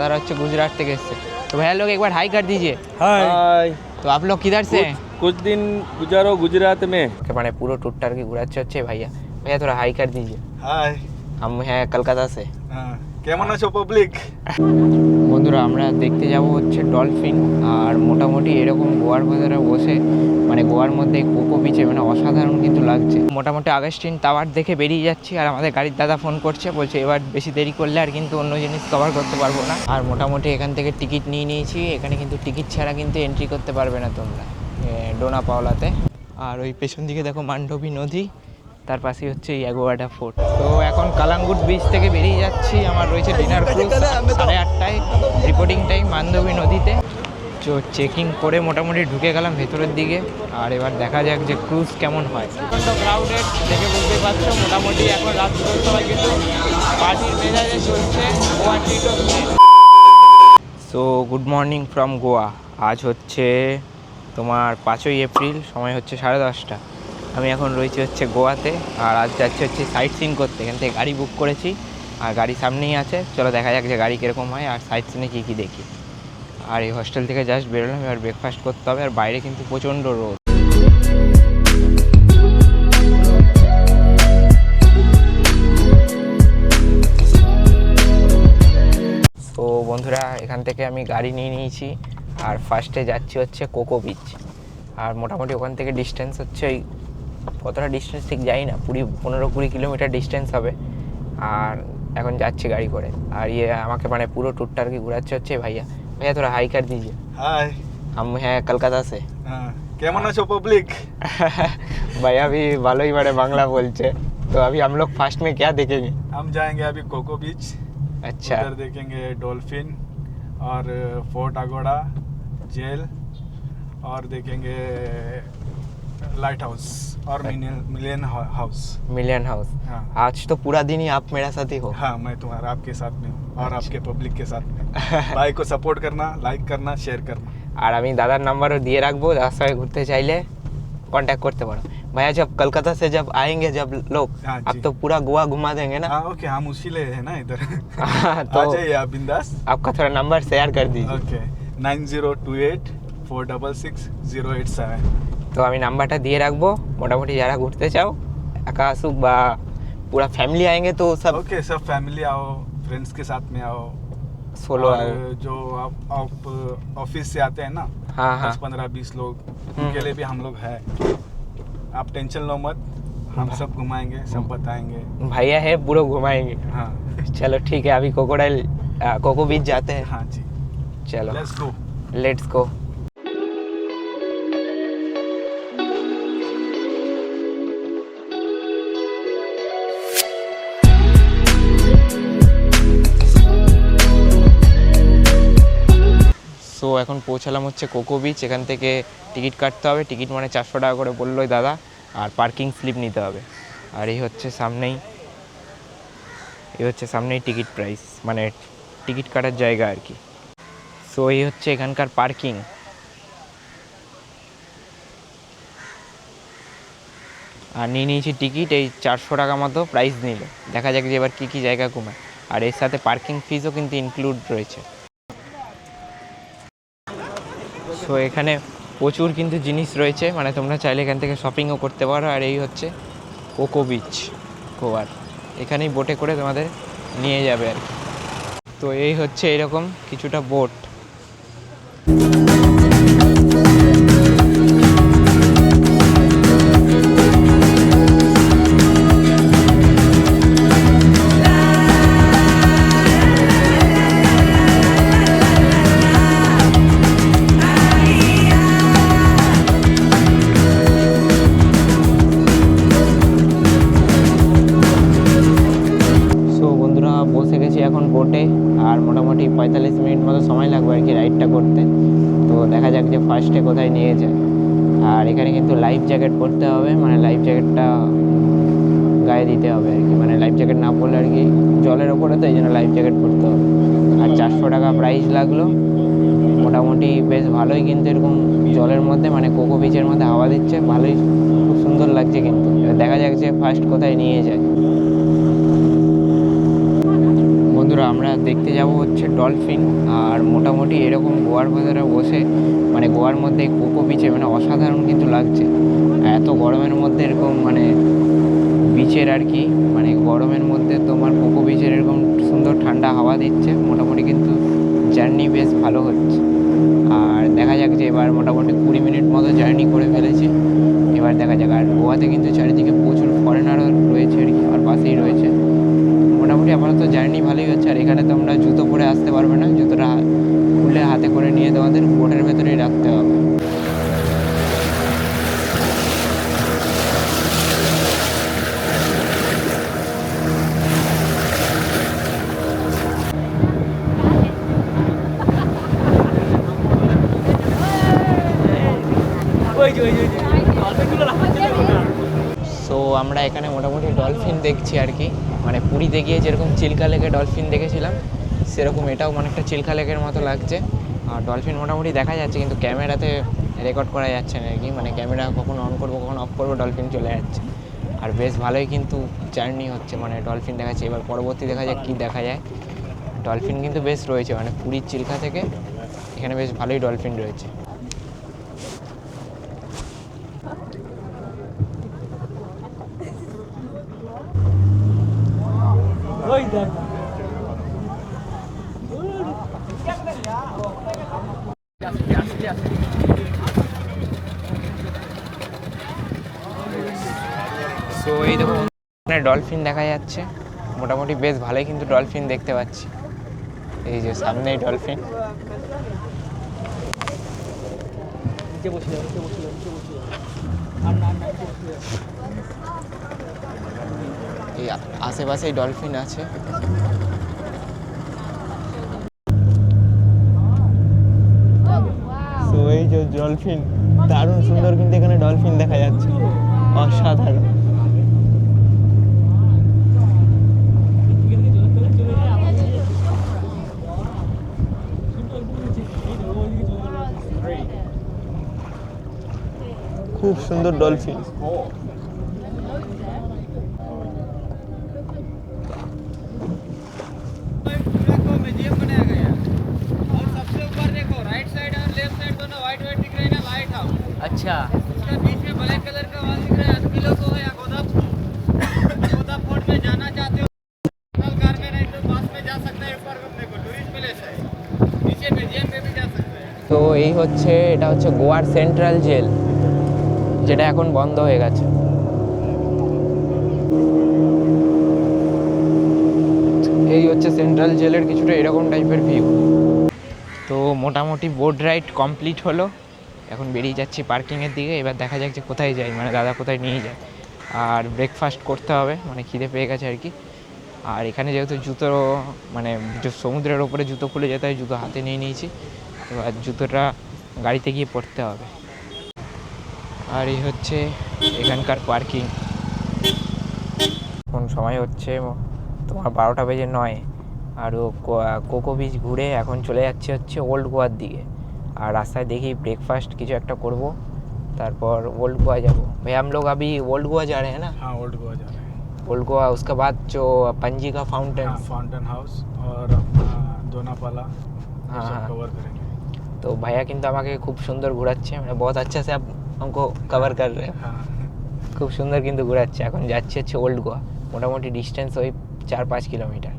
दादा अच्छे गुजरात से एसছে। तो भैया लोग एक बार हाई कर दीजिए। हाय। तो आप लोग किधर से हैं? कुछ दिन गुजारो गुजरात में। के माने पूरा टूटर की घुराচ্ছে হচ্ছে भैया। भैया थोड़ा हाई कर दीजिए। हाय। हम हैं कलकत्ता से। কেমন আছো পাবলিক? বন্ধুরা আমরা দেখতে যাব হচ্ছে ডলফিন আর মোটামুটি এরকম গোয়ার বাজারে বসে মানে গোয়ার মধ্যে কোকো বিচে মানে অসাধারণ কিন্তু লাগছে। মোটামুটি আগস্টিন টাওয়ার দেখে বেরিয়ে যাচ্ছি আর আমাদের গাড়ির দাদা ফোন করছে, বলছে এবার বেশি দেরি করলে আর কিন্তু অন্য জিনিস কভার করতে পারবো না। আর মোটামুটি এখান থেকে টিকিট নিয়ে নিয়েছি, এখানে কিন্তু টিকিট ছাড়া কিন্তু এন্ট্রি করতে পারবে না তোমরা ডোনা পাওলাতে। আর ওই পেছন দিকে দেখো মান্ডবী নদী, তার পাশেই হচ্ছে ইয়াগোয়াডা ফোর্ট। তো এখন কালাঙ্গুট বিচ থেকে বেরিয়ে যাচ্ছি, আমার রয়েছে ডিনার ক্রুজ 8:30টায়, রিপোর্টিং টাইম মান্ডবী নদীতে। তো চেকিং করে মোটামুটি ঢুকে গেলাম ভেতরের দিকে, আর এবার দেখা যাক যে ক্রুজ কেমন হয়। তো ক্রাউডেড দেখে বুঝতে পারছো, মোটামুটি এখন রাত দুটোর সময় কিন্তু পার্টির মেজাজে চলছে Goa treat off day. So good morning from Goa. আজ হচ্ছে তোমার 5ই এপ্রিল, সময় হচ্ছে 10:30টা। আমি এখন রয়েছি হচ্ছে গোয়াতে, আর আজ যাচ্ছি হচ্ছে সাইট সিন করতে। এখান থেকে গাড়ি বুক করেছি আর গাড়ি সামনেই আছে, চলো দেখা যাক যে গাড়ি কীরকম হয় আর সাইট সিনে কী কী দেখি। আর এই হস্টেল থেকে জাস্ট বেরোলাম, এবার ব্রেকফাস্ট করতে হবে। আর বাইরে কিন্তু প্রচণ্ড রোদ। তো বন্ধুরা এখান থেকে আমি গাড়ি নিয়ে নিয়েছি আর ফার্স্টে যাচ্ছি হচ্ছে কোকো বিচ। আর মোটামুটি ওখান থেকে ডিস্টেন্স হচ্ছে ওই কতটা ডিস্টেন্স ঠিক যাই না, 15-20 কিলোমিটার ডিস্টেন্স হবে। আর এখন যাচ্ছি গাড়ি করে, আর ইয়ে আমাকে মানে পুরো ট্যুরটা আর কি ঘুরাচ্ছে হচ্ছে भैया। भैया थोड़ा हाई कर दीजिए। हाय। हम हैं कलकत्ता से। কেমন আছো পাবলিক? भैया भी ভালোই মানে বাংলা বলছে। तो अभी हम लोग फास्ट में क्या देखेंगे? हम जाएंगे अभी कोको बीच। अच्छा, उधर देखेंगे डॉल्फिन और फोर्ट अगोड़ा जेल, और देखेंगे लाइट हाउस और मिलियन हाउस। Million house. हाँ। आज तो पूरा दिन ही आप मेरा साथ ही हो। हाँ, मैं तुम्हारा आपके साथ में हूँ और आपके पब्लिक के साथ में। भाई को सपोर्ट करना, लाइक करना, शेयर करना। আর আমি দাদার নাম্বারও দিয়ে রাখবো, দাদার সঙ্গে ঘুরতে চাইলে কন্টैक्ट করতে পারো। भैया जब कलकत्ता से जब आएंगे जब लोग, हाँ अब जी। तो पूरा गोवा घुमा देंगे ना। हाँ ओके, हम उसी लिए है ना इधर। तो आ जाइए आप बिंदास। आपका थोड़ा नंबर शेयर कर दीजिए। ओके 9028466087। তো আমি নাম্বারটা দিয়ে রাখবো, মোটামুটি যারা ঘুরতে চাও একা আসুক বা পুরা ফ্যামিলি आएंगे तो सब ओके, सब फैमिली आओ, फ्रेंड्स के साथ में आओ, सोलो और आओ। जो आप ऑफिस से आते हैं ना, हाँ हाँ 10-15-20 लोग, उनके लिए भी हम लोग हैं। आप टेंशन लो मत, हम सब घुमाएंगे, सब बताएंगे। भैया है पूरा घुमाएंगे। हाँ चलो ठीक है, अभी कोको बीच जाते हैं। हाँ जी, चलो let's go. Let's go. So এখন পৌঁছালাম হচ্ছে কোকো বিচ। এখান থেকে টিকিট কাটতে হবে, টিকিট মানে 400 টাকা করে বললোই দাদা, আর পার্কিং স্লিপ নিতে হবে। আর এই হচ্ছে সামনেই টিকিট প্রাইস, মানে টিকিট কাটার জায়গা আর কি। সো এই হচ্ছে এখানকার পার্কিং। আর নিয়ে নিয়েছি টিকিট, এই 400 টাকা মতো প্রাইস নিল। দেখা যাক যে এবার কী কী জায়গা ঘুমায়। আর এর সাথে পার্কিং ফিজও কিন্তু ইনক্লুড রয়েছে। সো এখানে প্রচুর কিন্তু জিনিস রয়েছে, মানে তোমরা চাইলে এখান থেকে শপিংও করতে পারো। আর এই হচ্ছে কোকো বিচ গোয়ার, এখানেই বোটে করে তোমাদের নিয়ে যাবে আর কি। তো এই হচ্ছে এরকম কিছুটা বোট। বসে গেছি এখন বোটে, আর মোটামুটি 45 মিনিট মতো সময় লাগবে আর কি রাইডটা করতে। তো দেখা যাক যে ফার্স্টে কোথায় নিয়ে যায়। আর এখানে কিন্তু লাইফ জ্যাকেট পরতে হবে, মানে লাইফ জ্যাকেটটা গায়ে দিতে হবে আর কি, মানে লাইফ জ্যাকেট না পরলে আর কি জলের ওপরে, তো এই জন্য লাইফ জ্যাকেট পরতে হবে। আর 400 টাকা প্রাইস লাগলো, মোটামুটি বেশ ভালোই কিন্তু এরকম জলের মধ্যে, মানে কোকো বিচের মধ্যে হাওয়া দিচ্ছে, ভালোই খুব সুন্দর লাগছে কিন্তু। দেখা যাক যে ফার্স্ট কোথায় নিয়ে যায়। বন্ধুরা আমরা দেখতে যাব হচ্ছে ডলফিন। আর মোটামুটি এরকম গোয়ার ভেতরে বসে মানে গোয়ার মধ্যে কোকো বিচে মানে অসাধারণ কিন্তু লাগছে। এত গরমের মধ্যে এরকম মানে বিচের আর কি মানে গরমের মধ্যে তোমার কোকো বিচের এরকম সুন্দর ঠান্ডা হাওয়া দিচ্ছে, মোটামুটি কিন্তু জার্নি বেশ ভালো হচ্ছে। আর দেখা যাক যে এবার মোটামুটি 20 মিনিট মতো জার্নি করে ফেলেছি, এবার দেখা যাক। আর গোয়াতে কিন্তু চারিদিকে প্রচুর ফরেনারও রয়েছে আর কি, আর পাশেই রয়েছে। মোটামুটি আপাতত জার্নি ভালোই হচ্ছে। আর এখানে তোমরা জুতো পরে আসতে পারবে না, জুতোটা খুলে হাতে করে নিয়ে তোমাদের বোটের ভেতরেই রাখতে হবে। সো আমরা এখানে মোটামুটি ডলফিন দেখছি আর কি, মানে পুরীতে গিয়ে যেরকম চিল্কা লেকে ডলফিন দেখেছিলাম সেরকম এটাও অনেকটা চিল্কা লেকের মতো লাগছে। আর ডলফিন মোটামুটি দেখা যাচ্ছে, কিন্তু ক্যামেরাতে রেকর্ড করা যাচ্ছে না আর কি, মানে ক্যামেরা কখন অন করবো কখন অফ করবো ডলফিন চলে যাচ্ছে। আর বেশ ভালোই কিন্তু জার্নি হচ্ছে, মানে ডলফিন দেখাচ্ছে। এবার পরবর্তী দেখা যাক কী দেখা যায়। ডলফিন কিন্তু বেশ রয়েছে, মানে পুরীর চিল্কা থেকে এখানে বেশ ভালোই ডলফিন রয়েছে। সো এই দেখো এখানে ডলফিন দেখা যাচ্ছে, মোটামুটি বেশ ভালোই কিন্তু ডলফিন দেখতে পাচ্ছি। এই যে সামনেই ডলফিন। এই আশেপাশেই ডলফিন আছে। তো এই যে ডলফিন, দারুণ সুন্দর কিন্তু এখানে ডলফিন দেখা যাচ্ছে, অসাধারণ। খুব সুন্দর ডলফিন। अच्छा, उसके बीच में ब्लैक कलर का वॉल दिख रहा है, अदकिलो को है अगोदा फोर्ट में जाना चाहते हो कार में नहीं तो बस में जा सकते हैं। ऊपर देखो टूरिस्ट प्लेस है, नीचे म्यूजियम में भी जा सकते हैं। তো এই হচ্ছে, এটা হচ্ছে গোয়ার সেন্ট্রাল জেল, যেটা এখন বন্ধ হয়ে গেছে। এই হচ্ছে সেন্ট্রাল জেলের কিছুটা এরকম টাইপের ভিউ। তো মোটামুটি বোট রাইড কমপ্লিট হলো, এখন বেরিয়ে যাচ্ছি পার্কিংয়ের দিকে। এবার দেখা যাক যে কোথায় যাই, মানে দাদা কোথায় নিয়ে যায়। আর ব্রেকফাস্ট করতে হবে, মানে খিদে পেয়ে গেছে আর কি। আর এখানে যেহেতু জুতো মানে সমুদ্রের ওপরে জুতো খুলে যেতে হয়, জুতো হাতে নিয়ে নিয়েছি। এবার জুতোটা গাড়িতে গিয়ে পরতে হবে। আর এই হচ্ছে এখানকার পার্কিং। এখন সময় হচ্ছে তোমার 12টা বেজে 9। আর কোকো বিচ ঘুরে এখন চলে যাচ্ছে হচ্ছে ওল্ড গোয়ার দিকে। আর রাস্তায় দেখি ब्रेकफास्ट কিছু একটা করব, তারপর ओल्ड गोवा जाबो। भाई हम लोग अभी ओल्ड गोवा जा रहे हैं ना? हाँ ओल्ड गोवा जा रहे हैं। ओल्ड गोवा, उसके बाद जो पंजी का फाउंटेन, हाँ, फाउंटेन हाउस और अपना दोनापाला हाँ, सब हाँ। कवर करेंगे। तो भैया কিন্তু আমাকে খুব সুন্দর ঘোরাচ্ছে, মানে बहुत अच्छा से आप हमको कवर कर रहे हैं। हाँ খুব সুন্দর কিন্তু ঘোরাচ্ছে। এখন যাচ্ছে হচ্ছে ওল্ড গোয়া, মোটামুটি ডিস্টেন্স ওই 4-5 কিলোমিটার।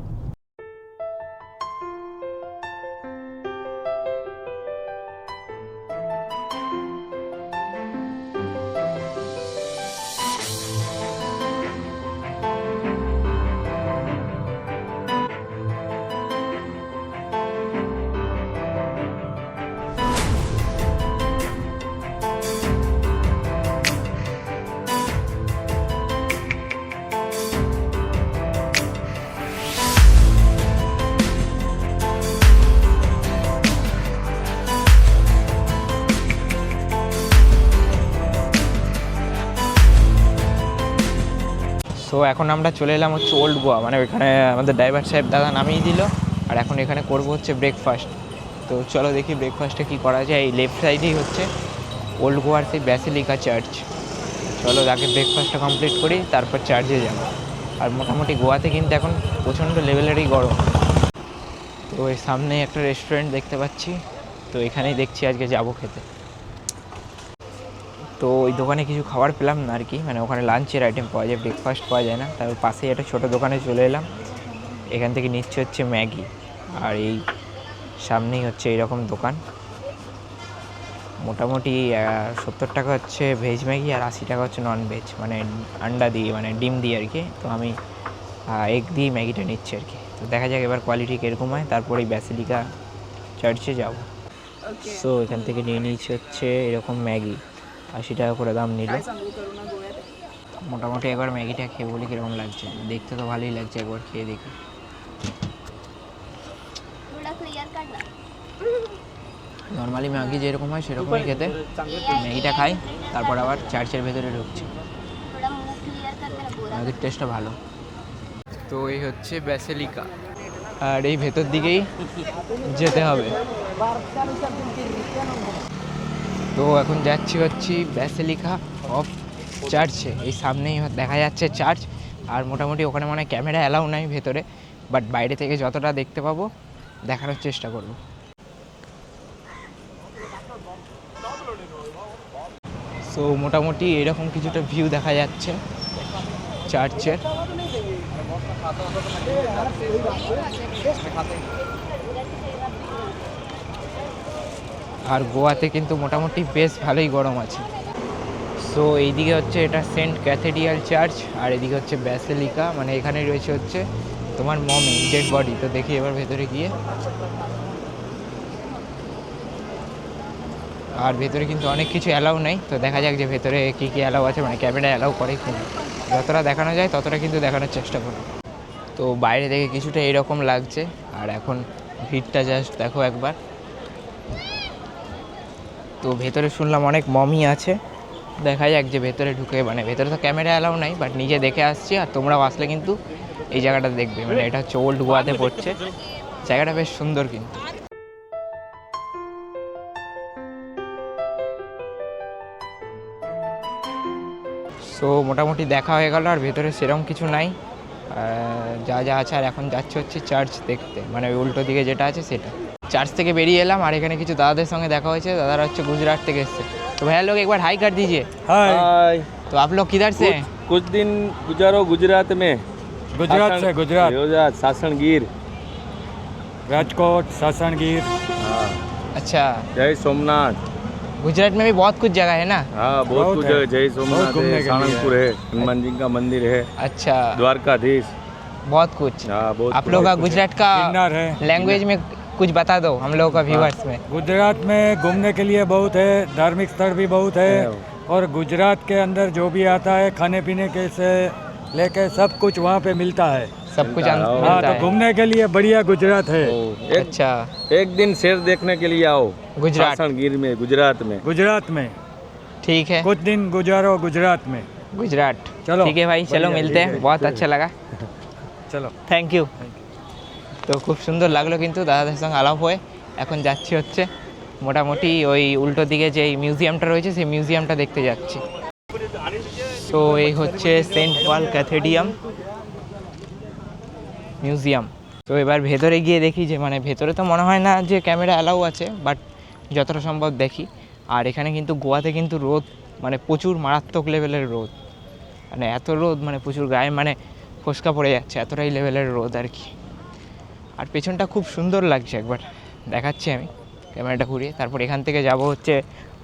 সো এখন আমরা চলে এলাম হচ্ছে ওল্ড গোয়া, মানে ওইখানে আমাদের ড্রাইভার সাহেব দাদা নামিয়ে দিল। আর এখন এখানে করব হচ্ছে ব্রেকফাস্ট। তো চলো দেখি ব্রেকফাস্টে কী করা যায়। এই লেফট সাইডেই হচ্ছে ওল্ড গোয়ার সেই ব্যাসিলিকা চার্চ। চলো আগে ব্রেকফাস্টটা কমপ্লিট করি, তারপর চার্চে যাব। আর মোটামুটি গোয়াতে কিন্তু এখন প্রচণ্ড লেভেলেরই গরম। এর সামনে একটা রেস্টুরেন্ট দেখতে পাচ্ছি, তো এখানেই দেখছি আজকে যাব খেতে। তো ওই দোকানে কিছু খাবার পেলাম না আর কি, মানে ওখানে লাঞ্চের আইটেম পাওয়া যায়, ব্রেকফাস্ট পাওয়া যায় না। তার পাশেই একটা ছোটো দোকানে চলে এলাম, এখান থেকে নিচ্ছে হচ্ছে ম্যাগি। আর এই সামনেই হচ্ছে এইরকম দোকান। মোটামুটি 70 টাকা হচ্ছে ভেজ ম্যাগি আর 80 টাকা হচ্ছে নন ভেজ, মানে আন্ডা দিয়ে, মানে ডিম দিয়ে আর কি। তো আমি এগ দিয়ে ম্যাগিটা নিচ্ছি আর কি। তো দেখা যাক এবার কোয়ালিটি কীরকম হয়, তারপরেই ব্যাসিলিকা চার্চে যাব। সো এখান থেকে নিয়ে নিচ্ছে হচ্ছে এরকম ম্যাগি, 80 টাকা করে দাম নিল। মোটামুটি একবার ম্যাগিটা খেয়ে বলি কীরকম লাগছে। দেখতে তো ভালোই লাগছে, একবার খেয়ে দেখি। নর্মালি ম্যাগি যেরকম হয় সেরকমই খেতে। ম্যাগিটা খাই, তারপর আবার চার্চের ভেতরে ঢুকছি। ম্যাগির টেস্টটা ভালো। তো এই হচ্ছে ব্যাসিলিকা, আর এই ভেতর দিকেই যেতে হবে। তো এখন যাচ্ছি ব্যাসিলিকা অফ চার্চে। এই সামনেই দেখা যাচ্ছে চার্চ। আর মোটামুটি ওখানে মানে ক্যামেরা অ্যালাউ নাই ভেতরে, বাট বাইরে থেকে যতটা দেখতে পাবো দেখানোর চেষ্টা করব। সো মোটামুটি এরকম কিছুটা ভিউ দেখা যাচ্ছে চার্চের। আর গোয়াতে কিন্তু মোটামুটি বেশ ভালোই গরম আছে। সো এইদিকে হচ্ছে এটা সেন্ট ক্যাথেড্রাল চার্চ, আর এদিকে হচ্ছে ব্যাসিলিকা, মানে এখানে রয়েছে হচ্ছে তোমার মমি ডেড বডি। তো দেখি এবার ভেতরে গিয়ে। আর ভেতরে কিন্তু অনেক কিছু অ্যালাউ নেই, তো দেখা যাক যে ভেতরে কী কী অ্যালাউ আছে, মানে ক্যামেরা অ্যালাউ করে কি না। যতটা দেখানো যায় ততটা কিন্তু দেখানোর চেষ্টা করি। তো বাইরে থেকে কিছুটা এরকম লাগছে, আর এখন ভিড়টা জাস্ট দেখো একবার। তো ভেতরে শুনলাম অনেক মমি আছে, দেখা যাক যে ভেতরে ঢুকে, মানে ভেতরে তো ক্যামেরা অ্যালাউ নাই, বাট নিজে দেখে আসছি। আর তোমরাও আসলে কিন্তু এই জায়গাটা দেখবে, মানে এটা হচ্ছে ওল্ড গোয়াতে পড়ছে। জায়গাটা বেশ সুন্দর কিন্তু। সো মোটামুটি দেখা হয়ে গেল, আর ভেতরে সেরকম কিছু নাই, যা যা আছে। আর এখন যাচ্ছে হচ্ছে চার্চ দেখতে, মানে ওই উল্টো দিকে যেটা আছে সেটা। চার্চ থেকে বেরিয়ে এলাম, আর এখানে কিছু দাদাদের সঙ্গে দেখা হয়েছে। দাদারা হচ্ছে গুজরাট থেকে এসছে। तो भैया लोग एक बार हाई कर दीजिए। हाय। तो आप लोग किधर से हैं? कुछ दिन गुजारो गुजरात में। गुजरात से गुजरात सासणगीर राजकोट सासणगीर। हाँ। अच्छा, जय सोमनाथ। गुजरात में भी बहुत कुछ जगह है ना? हाँ बहुत कुछ है। जगह, जय सोमनाथ घूमने है, के लिए साणंदपुर है, हनुमान जी का मंदिर है, अच्छा, द्वारकाधीश। बहुत कुछ। हाँ बहुत आप लोग का कुछ है। गुजरात का गिरनार है। लैंग्वेज में कुछ बता दो हम लोगों का व्यूअर्स में। गुजरात में घूमने के लिए बहुत है, धार्मिक स्थल भी बहुत है, और गुजरात के अंदर जो भी आता है खाने पीने के से लेके सब कुछ वहाँ पे मिलता है। सब कुछ मिलता है। हाँ, मिलता तो है। घूमने के लिए बढ़िया गुजरात है। तो एक अच्छा, एक दिन शेर देखने के लिए आओ गुजरात। सासणगीर में, गुजरात में। गुजरात में ठीक है, कुछ दिन गुजारो गुजरात में। गुजरात। चलो। ठीक है भाई, चलो बढ़िया, मिलते ठीक हैं। है, बहुत ठीक अच्छा लगा, चलो থ্যাংক ইউ। তো খুব সুন্দর লাগলো কিন্তু দাদাদের সঙ্গে আলাপ হয়ে। এখন যাচ্ছি হচ্ছে মোটামুটি ওই উল্টো দিকে যে মিউজিয়ামটা রয়েছে সেই মিউজিয়ামটা দেখতে যাচ্ছি। তো এই হচ্ছে সেন্ট পল ক্যাথেড্রাল মিউজিয়াম। তো এবার ভেতরে গিয়ে দেখি যে, মানে ভেতরে তো মনে হয় না যে ক্যামেরা অ্যালাউ আছে, বাট যতটা সম্ভব দেখি। আর এখানে কিন্তু গোয়াতে কিন্তু রোদ, মানে প্রচুর মারাত্মক লেভেলের রোদ, মানে এত রোদ, মানে প্রচুর গায়ে মানে ফোসকা পড়ে যাচ্ছে, এতটাই লেভেলের রোদ আর কি। আর পেছনটা খুব সুন্দর লাগছে, একবার দেখাচ্ছি আমি ক্যামেরাটা ঘুরিয়ে। তারপর এখান থেকে যাব হচ্ছে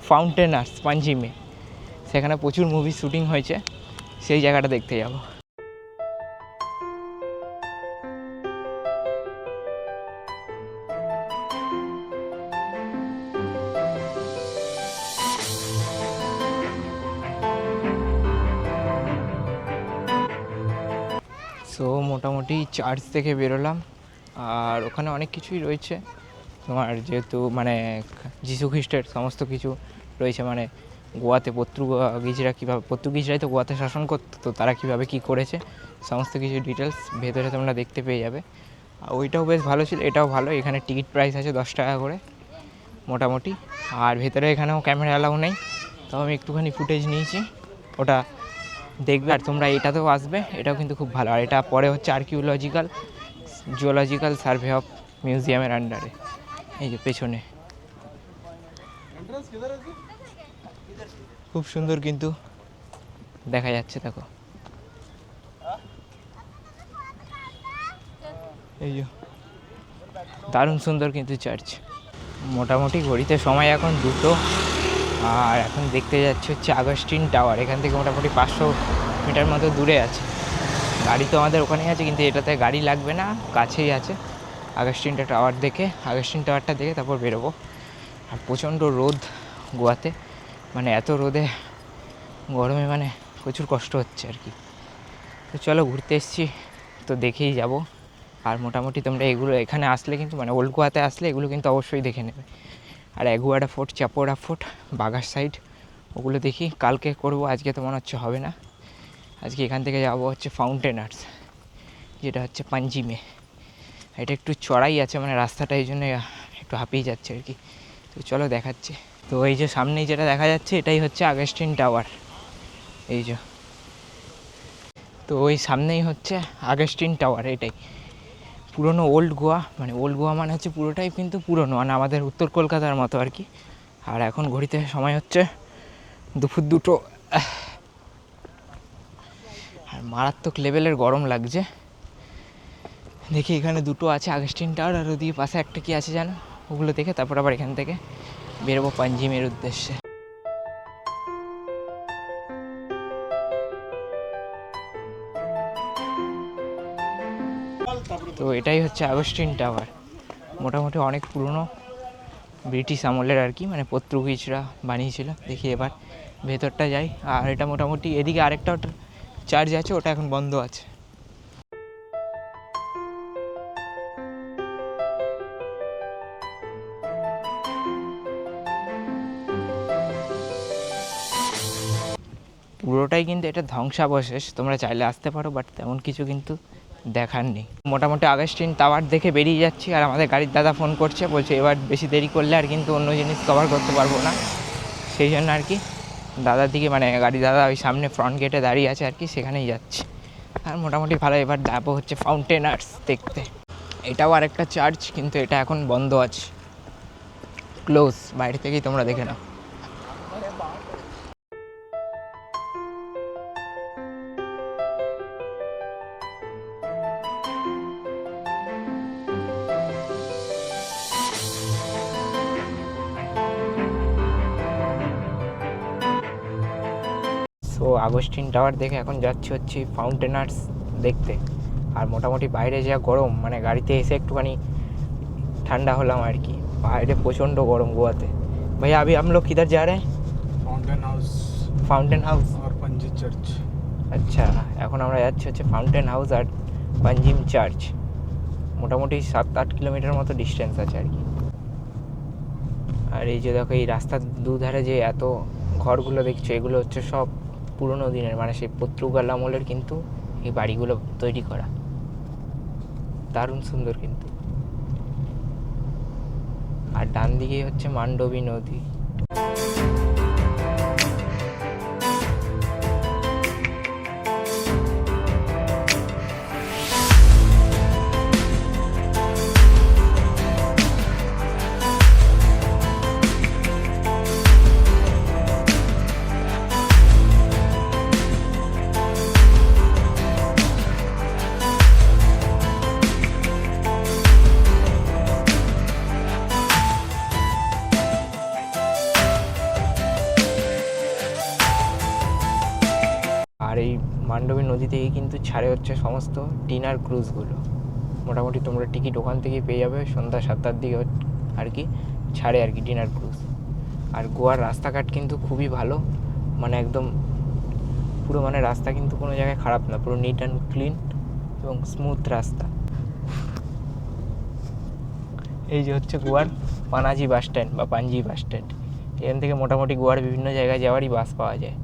ফাউন্টেনার্স পাঞ্জিমে, সেখানে প্রচুর মুভি শ্যুটিং হয়েছে, সেই জায়গাটা দেখতে যাব। সো মোটামুটি চার্চ থেকে বেরোলাম, আর ওখানে অনেক কিছুই রয়েছে তোমার, যেহেতু মানে যিশু খ্রিস্টের সমস্ত কিছু রয়েছে, মানে গোয়াতে পর্তুগিজরাই তো গোয়াতে শাসন করতো, তো তারা কীভাবে কী করেছে সমস্ত কিছু ডিটেলস ভেতরে তোমরা দেখতে পেয়ে যাবে। আর ওইটাও বেশ ভালো ছিল, এটাও ভালো। এখানে টিকিট প্রাইস আছে 10 টাকা করে মোটামুটি। আর ভেতরে এখানেও ক্যামেরা অ্যালাউ নেই, তাও আমি একটুখানি ফুটেজ নিয়েছি, ওটা দেখবে। আর তোমরা এটাতেও আসবে, এটাও কিন্তু খুব ভালো। আর এটা পরে হচ্ছে জিওলজিক্যাল সার্ভে অফ মিউজিয়ামের আন্ডারে। এই যে পেছনে খুব সুন্দর কিন্তু দেখা যাচ্ছে, দেখো এই যে দারুণ সুন্দর কিন্তু চার্চ। মোটামুটি ঘড়িতে সময় এখন 2টো, আর এখন দেখতে যাচ্ছে হচ্ছে আগস্টিন টাওয়ার। এখান থেকে মোটামুটি 500 মিটার মতো দূরে আছে। গাড়ি তো আমাদের ওখানেই আছে, কিন্তু এটাতে গাড়ি লাগবে না, কাছেই আছে। আগস্টিন টাওয়ারটা দেখে তারপর বেরোবো। আর প্রচণ্ড রোদ গোয়াতে, মানে এত রোদে গরমে মানে প্রচুর কষ্ট হচ্ছে আর কি। তো চলো, ঘুরতে এসেছি তো দেখেই যাব। আর মোটামুটি তোমরা এগুলো এখানে আসলে কিন্তু মানে ওল্ড গোয়াতে আসলে এগুলো কিন্তু অবশ্যই দেখে নেবে। আর অ্যাগুয়াডা ফোর্ট, চাপোরা ফোর্ট, বাগার সাইড, ওগুলো দেখি কালকে করব, আজকে তো মনে হচ্ছে হবে না। আজকে এখান থেকে যাবো হচ্ছে ফাউন্টেন আর্টস, যেটা হচ্ছে পাঞ্জিমে। এটা একটু চড়াই আছে, মানে রাস্তাটা এই জন্য একটু হাঁপিয়ে যাচ্ছে আর কি। তো চলো দেখাচ্ছি। তো এই যে সামনেই যেটা দেখা যাচ্ছে এটাই হচ্ছে আগস্টিন টাওয়ার, এই যে। তো ওই সামনেই হচ্ছে আগস্টিন টাওয়ার, এটাই পুরনো ওল্ড গোয়া। মানে ওল্ড গোয়া মানে হচ্ছে পুরোটাই কিন্তু পুরনো, মানে আমাদের উত্তর কলকাতার মতো আর কি। আর এখন ঘড়িতে সময় হচ্ছে দুপুর 2টো, আর মারাত্মক লেভেলের গরম লাগছে। দেখি এখানে 2টো আছে আগস্টিন টাওয়ার, আর ওদিকে পাশে একটা কি আছে জানো, ওগুলো দেখে তারপর আবার এখান থেকে বেরোবো পাঞ্জিমের উদ্দেশ্যে। তো এটাই হচ্ছে আগস্টিন টাওয়ার। মোটামুটি অনেক পুরনো, ব্রিটিশ আমলের আর কি, মানে পর্তুগিজরা বানিয়েছিল। দেখি এবার ভেতরটা যাই। আর এটা মোটামুটি এদিকে আরেকটা চার্চ আছে, ওটা এখন বন্ধ আছে। পুরোটাই কিন্তু এটা ধ্বংসাবশেষ, তোমরা চাইলে আসতে পারো, বাট তেমন কিছু কিন্তু দেখার নেই। মোটামুটি আগস্টিন টাওয়ার দেখে বেরিয়ে যাচ্ছি। আর আমাদের গাড়ির দাদা ফোন করছে, বলছে এবার বেশি দেরি করলে আর কিন্তু অন্য জিনিস কভার করতে পারবো না। সেই জন্য আর কি দাদার দিকে, মানে গাড়ি দাদা ওই সামনে ফ্রন্ট গেটে দাঁড়িয়ে আছে আর কি, সেখানেই যাচ্ছি। আর মোটামুটি ভালো। এবার যাবো হচ্ছে ফাউন্টেন আর্টস দেখতে। এটাও আরেকটা চার্চ, কিন্তু এটা এখন বন্ধ আছে, ক্লোজ। বাইরে থেকেই তোমরা দেখে নাও। তো আগস্টিন টাওয়ার দেখে এখন যাচ্ছি হচ্ছে ফাউন্টেন আর্টস দেখতে। আর মোটামুটি বাইরে যা গরম, মানে গাড়িতে এসে একটুখানি ঠান্ডা হলাম আর কি। বাইরে প্রচণ্ড গরম গোয়াতে। ভাইয়া अभी हम लोग किधर जा रहे हैं? ফাউন্টেন হাউস और पंजी चर्च। আচ্ছা, এখন আমরা যাচ্ছি হচ্ছে ফাউন্টেন হাউস আর পাঞ্জিম চার্চ। মোটামুটি 7-8 কিলোমিটার মতো ডিস্টেন্স আছে আর কি। আর এই যে দেখো, এই রাস্তার দুধারে যে এত ঘরগুলো দেখছো, এগুলো হচ্ছে সব পুরনো দিনের, মানে সেই পর্তুগাল আমলের কিন্তু এই বাড়িগুলো তৈরি করা। দারুণ সুন্দর কিন্তু। আর ডান দিকেই হচ্ছে মান্ডবী নদী। আর এই মান্ডবী নদী থেকে কিন্তু ছাড়ে হচ্ছে সমস্ত ডিনার ক্রুজগুলো। মোটামুটি তোমরা টিকিট ওখান থেকেই পেয়ে যাবে, সন্ধ্যা 7টার দিকে আর কি ছাড়ে আর কি ডিনার ক্রুজ। আর গোয়ার রাস্তাঘাট কিন্তু খুবই ভালো, মানে একদম পুরো, মানে রাস্তা কিন্তু কোনো জায়গায় খারাপ না, পুরো নিট অ্যান্ড ক্লিন এবং স্মুথ রাস্তা। এই যে হচ্ছে গোয়ার পানাজি বাস স্ট্যান্ড বা পাঞ্জি বাস স্ট্যান্ড। এখান থেকে মোটামুটি গোয়ার বিভিন্ন জায়গায় যাওয়ারই বাস পাওয়া যায়।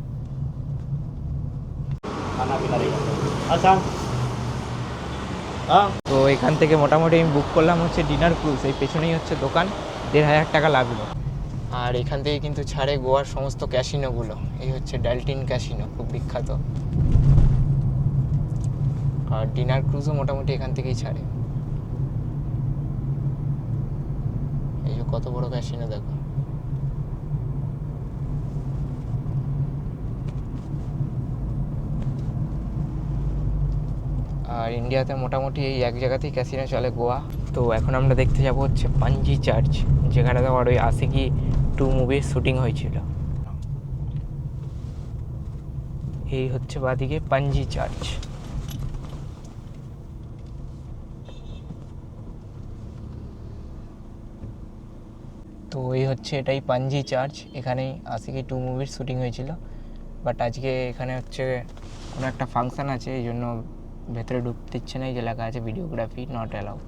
তো এখান থেকে মোটামুটি আমি বুক করলাম হচ্ছে ডিনার ক্রুজ। এই পেছনেই হচ্ছে দোকান, 1,500 টাকা লাগলো। আর এখান থেকে কিন্তু ছাড়ে গোয়ার সমস্ত ক্যাসিনোগুলো। এই হচ্ছে ডালটিন ক্যাসিনো, খুব বিখ্যাত। আর ডিনার ক্রুজও মোটামুটি এখান থেকেই ছাড়ে। এই যে কত বড় ক্যাসিনো দেখো। আর ইন্ডিয়াতে মোটামুটি এই এক জায়গাতেই ক্যাসিনো চলে, গোয়া। তো এখন আমরা দেখতে যাব হচ্ছে পাঞ্জি চার্চ, যেখানে তোমার ওই আশিকি 2 মুভির শুটিং হয়েছিল। এই হচ্ছে বাদিকে পাঞ্জি চার্চ। তো এই হচ্ছে এটাই পাঞ্জি চার্চ, এখানেই আশিকি 2 মুভির শুটিং হয়েছিল। বাট আজকে এখানে হচ্ছে কোনো একটা ফাংশন আছে, এই জন্য ভেতরে ঢুকতে দিচ্ছে না। এই যে লেখা আছে ভিডিওগ্রাফি নট অ্যালাউ।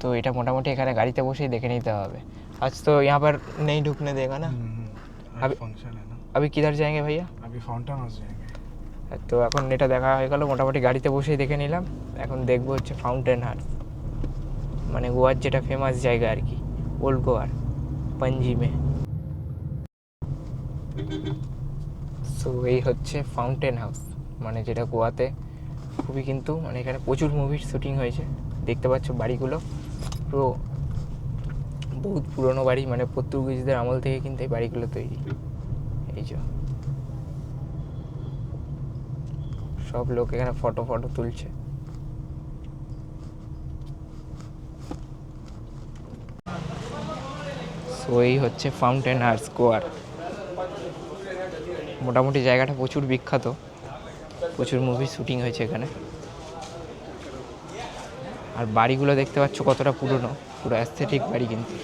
तो এটা মোটামুটি এখানে গাড়িতে বসেই দেখে নিতে হবে। आज तो यहाँ पर नहीं ढुकने देगा ना। अभी फंक्शन है ना। अभी किधर जाएंगे भैया? अभी फाउंटेन हाउस जाएंगे। তো এখন এটা দেখা হয়ে গেল, মোটামুটি গাড়িতে বসেই দেখে নিলাম। এখন দেখবো হচ্ছে ফাউন্টেন হাউস, মানে গোয়ার যেটা ফেমাস জায়গা আর কি, ওল্ড গোয়ার পাঞ্জি মে। সো এই হচ্ছে ফাউন্টেন হাউস, মানে যেটা গোয়াতে খুবই কিন্তু মানে এখানে প্রচুর মুভির শুটিং হয়েছে। দেখতে পাচ্ছ বাড়িগুলো পুরো বহুত পুরনো বাড়ি, মানে পর্তুগিজদের আমল থেকে কিন্তু এই বাড়িগুলো তৈরি। এই যে সব লোক এখানে ফটো তুলছে। সো এই হচ্ছে ফাউন্টেন হাউস গোয়ার। মোটামুটি জায়গাটা প্রচুর বিখ্যাত, প্রচুর মুভি শুটিং হয়েছে এখানে। আর বাড়িগুলো দেখতে পাচ্ছ কতটা পুরনো, পুরো অ্যাস্থেটিক বাড়ি কিন্তু।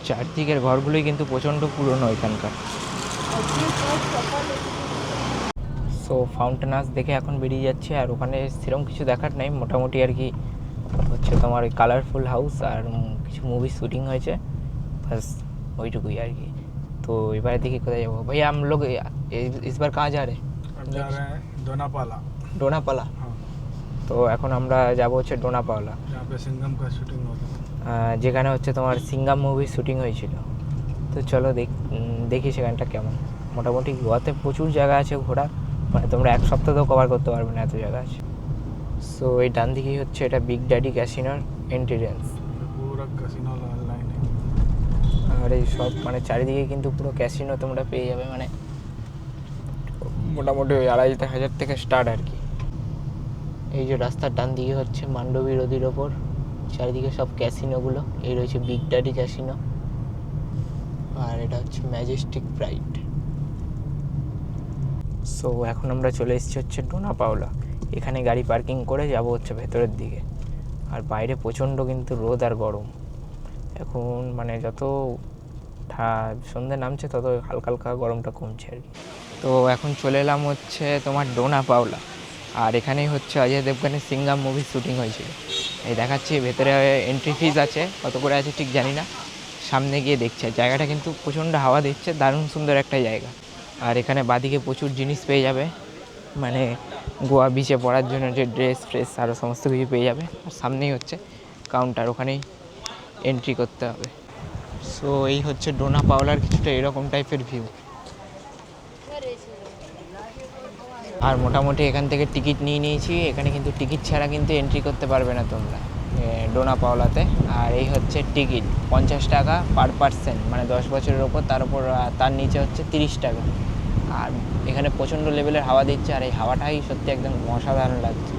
চারদিকের ঘরগুলোই কিন্তু প্রচণ্ড পুরনো এখানকার। সো ফাউন্টেন হাউস দেখে এখন বেরিয়ে যাচ্ছে, আর ওখানে সেরকম কিছু দেখার নেই, মোটামুটি আর কি হচ্ছে তোমার ওই কালারফুল হাউস আর কিছু মুভি শুটিং হয়েছে, বাস ওইটুকুই আর কি। তো এবারে দেখি কোথায় যাবো ভাইয়া। हम लोग इस बार कहाँ जा रहे हैं? अब जा रहे हैं डोनापाला। ডোনাপালা। हाँ, তো এখন আমরা যাব হচ্ছে ডোনাপাওলা, जहाँ पे सिंघम का शूटिंग होता है। যেখানে হচ্ছে তোমার সিঙ্গাম মুভির শুটিং হয়েছিল। তো চলো দেখি সেখানটা কেমন। মোটামুটি গোয়াতে প্রচুর জায়গা আছে ঘোরার, মানে তোমরা এক সপ্তাহেও কভার করতে পারবে না, এত জায়গা আছে। সো এই ডান দিকেই হচ্ছে এটা বিগ ড্যাডি ক্যাসিনোর এন্ট্রেন্স। पूरा कैसीनो लाइन है। আর এই সব মানে চারিদিকে কিন্তু পুরো ক্যাসিনো তোমরা পেয়ে যাবে, মানে মোটামুটি ওই 2,500 থেকে স্টার্ট আর কি। এই যে রাস্তার ডান দিকে হচ্ছে মান্ডবী নদীর ওপর, চারিদিকে সব ক্যাসিনোগুলো। এই রয়েছে বিগ ড্যাডি ক্যাসিনো, আর এটা হচ্ছে ম্যাজেস্টিক প্রাইড। সো এখন আমরা চলে এসেছি হচ্ছে ডোনাপাওলা। এখানে গাড়ি পার্কিং করে যাব হচ্ছে ভেতরের দিকে। আর বাইরে প্রচণ্ড কিন্তু রোদ আর গরম এখন, মানে যত সন্ধ্যে নামছে তত হালকা হালকা গরমটা কমছে আর কি। তো এখন চলে এলাম হচ্ছে তোমার ডোনাপাওলা, আর এখানেই হচ্ছে অজয় দেবগানের সিঙ্গাম মুভির শুটিং হয়েছিল। এই দেখাচ্ছি, ভেতরে এন্ট্রি ফিজ আছে, কত করে আছে ঠিক জানি না, সামনে গিয়ে দেখছি। আর জায়গাটা কিন্তু প্রচণ্ড হাওয়া দিচ্ছে, দারুণ সুন্দর একটা জায়গা। আর এখানে বাদিকে প্রচুর জিনিস পেয়ে যাবে, মানে গোয়া বিচে পড়ার জন্য যে ড্রেস ফ্রেস আরও সমস্ত কিছু পেয়ে যাবে। আর সামনেই হচ্ছে কাউন্টার, ওখানেই এন্ট্রি করতে হবে। সো এই হচ্ছে ডোনাপাওলার কিছুটা এরকম টাইপের ভিউ। আর মোটামুটি এখান থেকে টিকিট নিয়ে নিয়েছি, এখানে কিন্তু টিকিট ছাড়া কিন্তু এন্ট্রি করতে পারবে না তোমরা ডোনাপাওলাতে। আর এই হচ্ছে টিকিট 50 টাকা পার পার্সন, মানে 10 বছরের ওপর, তার উপর তার নিচে হচ্ছে 30 টাকা। আর এখানে প্রচণ্ড লেভেলের হাওয়া দিচ্ছে, আর এই হাওয়াটাই সত্যি একদম অসাধারণ লাগছে,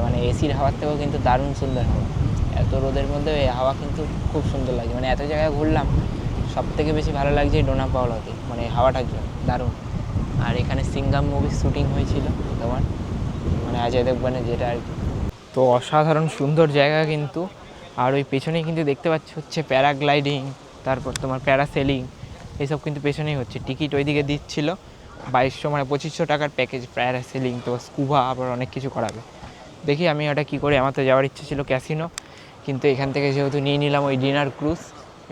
মানে এসির হাওয়ার থেকেও কিন্তু দারুণ সুন্দর হাওয়া। এত রোদের মধ্যে এই হাওয়া কিন্তু খুব সুন্দর লাগছে, মানে এত জায়গায় ঘুরলাম, সব থেকে বেশি ভালো লাগছে এই ডোনাপাওলাতে, মানে হাওয়াটার জন্য দারুণ। আর এখানে সিঙ্গাম মুভির শুটিং হয়েছিল তোমার, মানে অজয় দেবগনের যেটা আর কি। তো অসাধারণ সুন্দর জায়গা কিন্তু। আর ওই পেছনেই কিন্তু দেখতে পাচ্ছ হচ্ছে প্যারাগ্লাইডিং, তারপর তোমার প্যারাসেলিং, এইসব কিন্তু পেছনেই হচ্ছে। টিকিট ওইদিকে দিচ্ছিল 2200 মানে 2500 টাকার প্যাকেজ, প্যারাসেলিং তো স্কুবা আবার অনেক কিছু করাবে। দেখি আমি ওটা কী করি, আমার তো যাওয়ার ইচ্ছে ছিল ক্যাসিনো, কিন্তু এখান থেকে যেহেতু নিয়ে নিলাম ওই ডিনার ক্রুজ,